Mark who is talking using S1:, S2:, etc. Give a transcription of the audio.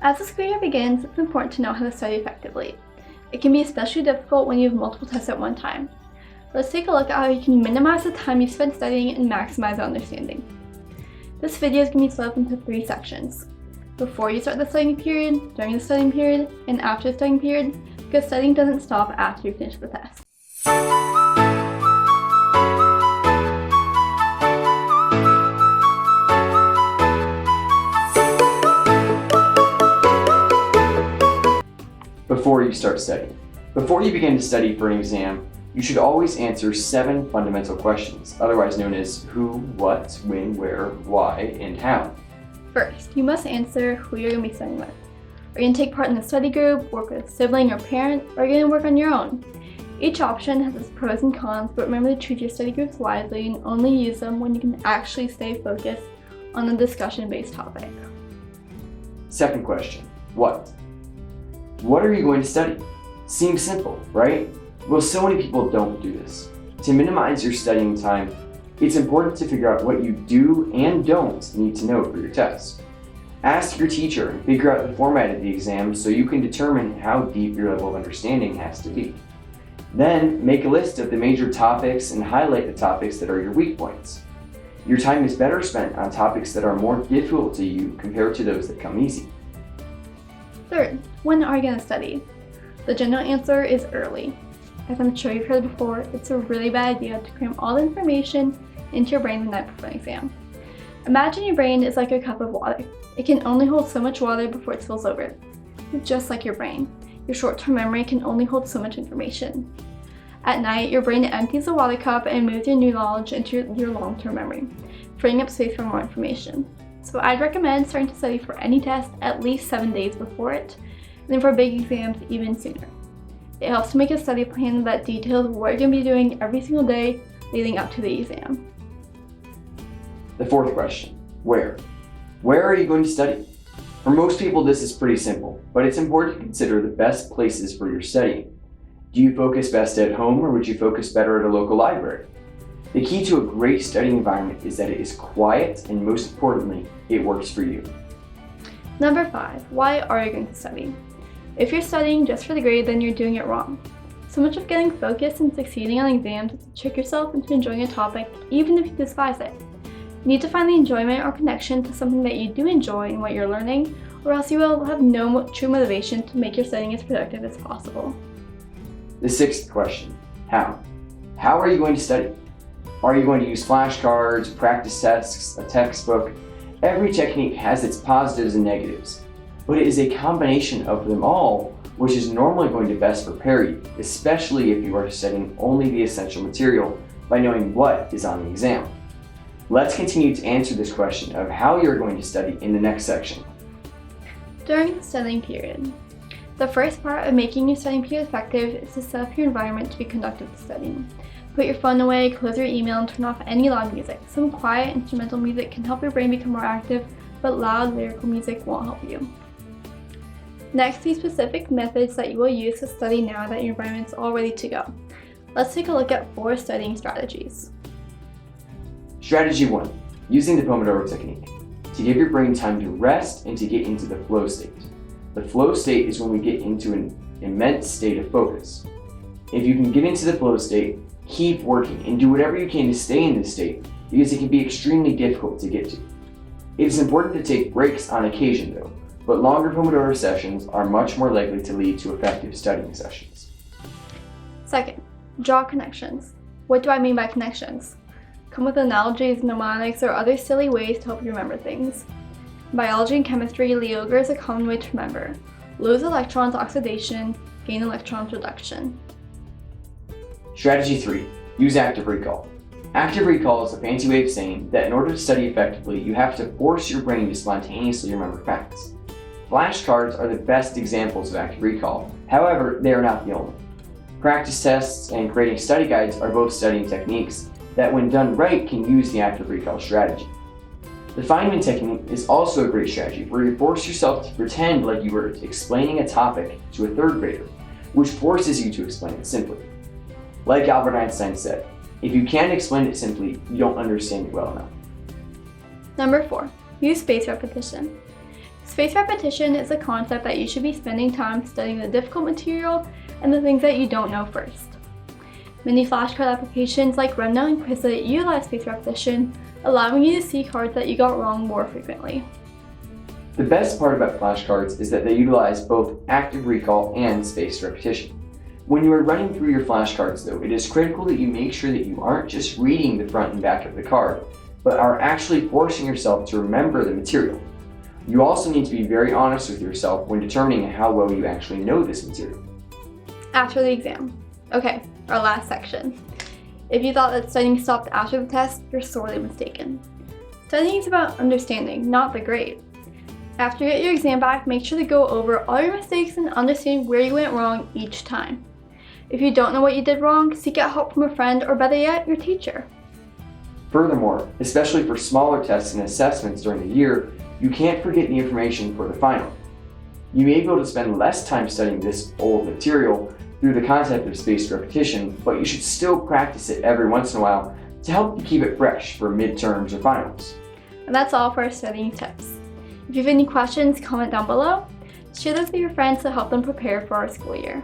S1: As the school year begins, it's important to know how to study effectively. It can be especially difficult when you have multiple tests at one time. Let's take a look at how you can minimize the time you spend studying and maximize your understanding. This video is going to be split up into 3 sections. Before you start the studying period, during the studying period, and after the studying period, because studying doesn't stop after you finish the test.
S2: Before you start studying. Before you begin to study for an exam, you should always answer 7 fundamental questions, otherwise known as who, what, when, where, why, and how.
S1: First, you must answer who you're going to be studying with. Are you going to take part in a study group, work with a sibling or parent, or are you going to work on your own? Each option has its pros and cons, but remember to choose your study groups wisely and only use them when you can actually stay focused on a discussion-based topic.
S2: Second question, what? What are you going to study? Seems simple, right? Well, so many people don't do this. To minimize your studying time, it's important to figure out what you do and don't need to know for your test. Ask your teacher and figure out the format of the exam so you can determine how deep your level of understanding has to be. Then, make a list of the major topics and highlight the topics that are your weak points. Your time is better spent on topics that are more difficult to you compared to those that come easy.
S1: Third, when are you going to study? The general answer is early. As I'm sure you've heard before, it's a really bad idea to cram all the information into your brain the night before an exam. Imagine your brain is like a cup of water. It can only hold so much water before it spills over. It's just like your brain. Your short-term memory can only hold so much information. At night, your brain empties the water cup and moves your new knowledge into your long-term memory, freeing up space for more information. So I'd recommend starting to study for any test at least 7 days before it, and then for big exams even sooner. It helps to make a study plan that details what you're going to be doing every single day leading up to the exam.
S2: The fourth question, where? Where are you going to study? For most people, this is pretty simple, but it's important to consider the best places for your studying. Do you focus best at home, or would you focus better at a local library? The key to a great studying environment is that it is quiet, and most importantly, it works for you.
S1: Number 5, why are you going to study? If you're studying just for the grade, then you're doing it wrong. So much of getting focused and succeeding on exams is to trick yourself into enjoying a topic, even if you despise it. You need to find the enjoyment or connection to something that you do enjoy in what you're learning, or else you will have no true motivation to make your studying as productive as possible.
S2: The sixth question, how? How are you going to study? Are you going to use flashcards, practice tests, a textbook? Every technique has its positives and negatives, but it is a combination of them all which is normally going to best prepare you, especially if you are studying only the essential material by knowing what is on the exam. Let's continue to answer this question of how you're going to study in the next section.
S1: During the studying period. The first part of making your studying period effective is to set up your environment to be conducive to studying. Put your phone away, close your email, and turn off any loud music. Some quiet instrumental music can help your brain become more active, but loud lyrical music won't help you. Next, see specific methods that you will use to study now that your environment is all ready to go. Let's take a look at 4 studying strategies.
S2: Strategy 1, using the Pomodoro technique. To give your brain time to rest and to get into the flow state. The flow state is when we get into an immense state of focus. If you can get into the flow state, keep working and do whatever you can to stay in this state because it can be extremely difficult to get to. It is important to take breaks on occasion though, but longer Pomodoro sessions are much more likely to lead to effective studying sessions.
S1: Second, draw connections. What do I mean by connections? Come with analogies, mnemonics, or other silly ways to help you remember things. In biology and chemistry, Lioga is a common way to remember. Lose electrons oxidation, gain electrons reduction.
S2: Strategy 3, use active recall. Active recall is a fancy way of saying that in order to study effectively, you have to force your brain to spontaneously remember facts. Flashcards are the best examples of active recall, however, they are not the only. Practice tests and creating study guides are both studying techniques that when done right can use the active recall strategy. The Feynman technique is also a great strategy where you force yourself to pretend like you were explaining a topic to a 3rd grader, which forces you to explain it simply. Like Albert Einstein said, if you can't explain it simply, you don't understand it well enough.
S1: Number 4, use spaced repetition. Spaced repetition is a concept that you should be spending time studying the difficult material and the things that you don't know first. Many flashcard applications like Rundown and Quizlet utilize spaced repetition, allowing you to see cards that you got wrong more frequently.
S2: The best part about flashcards is that they utilize both active recall and spaced repetition. When you are running through your flashcards though, it is critical that you make sure that you aren't just reading the front and back of the card, but are actually forcing yourself to remember the material. You also need to be very honest with yourself when determining how well you actually know this material.
S1: After the exam. Okay, our last section. If you thought that studying stopped after the test, you're sorely mistaken. Studying is about understanding, not the grade. After you get your exam back, make sure to go over all your mistakes and understand where you went wrong each time. If you don't know what you did wrong, seek out help from a friend or better yet, your teacher.
S2: Furthermore, especially for smaller tests and assessments during the year, you can't forget the information for the final. You may be able to spend less time studying this old material through the concept of spaced repetition, but you should still practice it every once in a while to help you keep it fresh for midterms or finals.
S1: And that's all for our studying tips. If you have any questions, comment down below. Share those with your friends to help them prepare for our school year.